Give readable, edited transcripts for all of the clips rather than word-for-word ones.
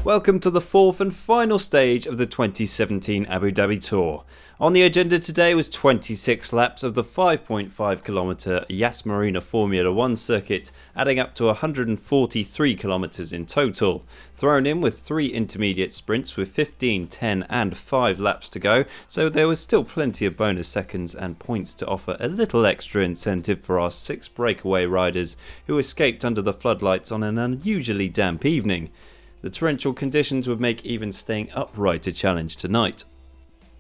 Welcome to the fourth and final stage of the 2017 Abu Dhabi Tour. On the agenda today was 26 laps of the 5.5km Yas Marina Formula 1 circuit, adding up to 143 kilometers in total. Thrown in with 3 intermediate sprints with 15, 10 and 5 laps to go, so there was still plenty of bonus seconds and points to offer a little extra incentive for our 6 breakaway riders who escaped under the floodlights on an unusually damp evening. The torrential conditions would make even staying upright a challenge tonight.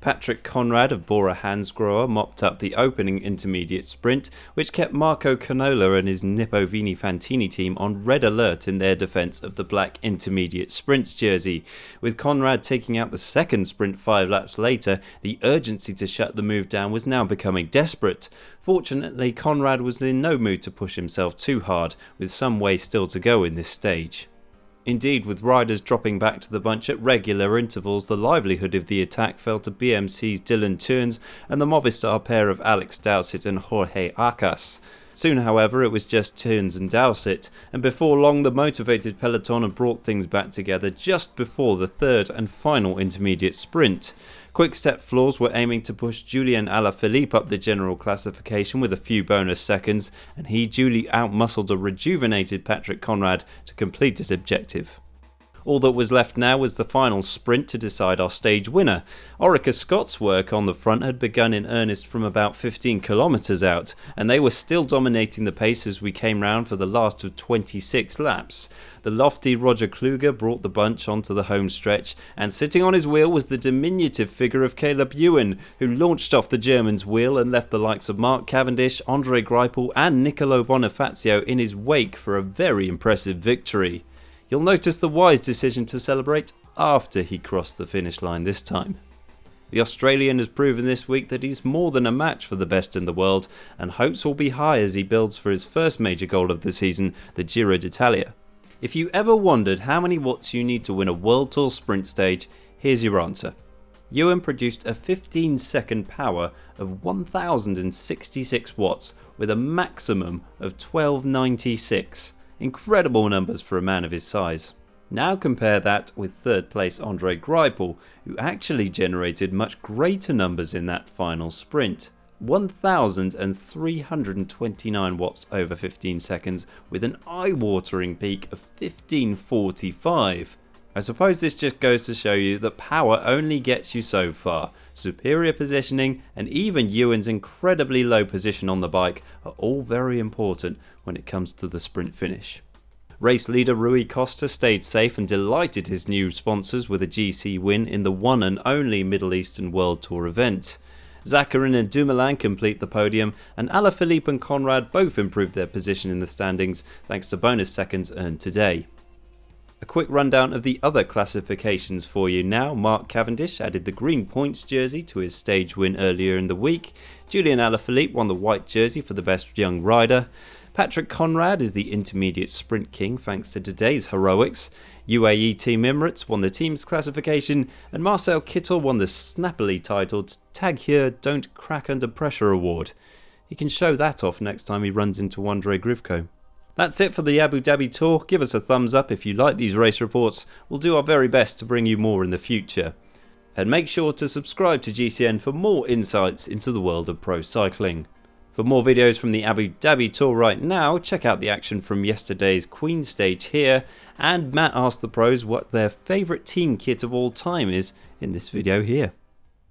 Patrick Conrad of Bora Hansgrohe mopped up the opening intermediate sprint, which kept Marco Canola and his Nippo Vini Fantini team on red alert in their defence of the black intermediate sprints jersey. With Conrad taking out the second sprint 5 laps later, the urgency to shut the move down was now becoming desperate. Fortunately, Conrad was in no mood to push himself too hard, with some way still to go in this stage. Indeed, with riders dropping back to the bunch at regular intervals, the livelihood of the attack fell to BMC's Dylan Teuns and the Movistar pair of Alex Dowsett and Jorge Arcas. Soon, however, it was just Teuns and Dowsett, and before long the motivated peloton had brought things back together just before the third and final intermediate sprint. Quick-step floors were aiming to push Julian Alaphilippe up the general classification with a few bonus seconds, and he duly outmuscled a rejuvenated Patrick Conrad to complete his objective. All that was left now was the final sprint to decide our stage winner. Orica Scott's work on the front had begun in earnest from about 15 kilometres out, and they were still dominating the pace as we came round for the last of 26 laps. The lofty Roger Kluge brought the bunch onto the home stretch, and sitting on his wheel was the diminutive figure of Caleb Ewan, who launched off the German's wheel and left the likes of Mark Cavendish, Andre Greipel and Nicolo Bonifacio in his wake for a very impressive victory. You'll notice the wise decision to celebrate after he crossed the finish line this time. The Australian has proven this week that he's more than a match for the best in the world, and hopes will be high as he builds for his first major goal of the season, the Giro d'Italia. If you ever wondered how many watts you need to win a World Tour sprint stage, here's your answer. Ewan produced a 15-second power of 1066 watts with a maximum of 1296. Incredible numbers for a man of his size. Now compare that with third place Andre Greipel, who actually generated much greater numbers in that final sprint. 1329 watts over 15 seconds with an eye-watering peak of 1545. I suppose this just goes to show you that power only gets you so far. Superior positioning and even Ewan's incredibly low position on the bike are all very important when it comes to the sprint finish. Race leader Rui Costa stayed safe and delighted his new sponsors with a GC win in the one and only Middle Eastern World Tour event. Zakarin and Dumoulin complete the podium, and Alaphilippe and Conrad both improved their position in the standings thanks to bonus seconds earned today. A quick rundown of the other classifications for you now. Mark Cavendish added the green points jersey to his stage win earlier in the week. Julian Alaphilippe won the white jersey for the best young rider. Patrick Conrad is the intermediate sprint king thanks to today's heroics. UAE Team Emirates won the team's classification, and Marcel Kittel won the snappily titled Tag Here Don't Crack Under Pressure award. He can show that off next time he runs into Andre Grivko. That's it for the Abu Dhabi Tour. Give us a thumbs up if you like these race reports. We'll do our very best to bring you more in the future. And make sure to subscribe to GCN for more insights into the world of pro cycling. For more videos from the Abu Dhabi Tour right now, check out the action from yesterday's Queen stage here, and Matt asked the pros what their favourite team kit of all time is in this video here.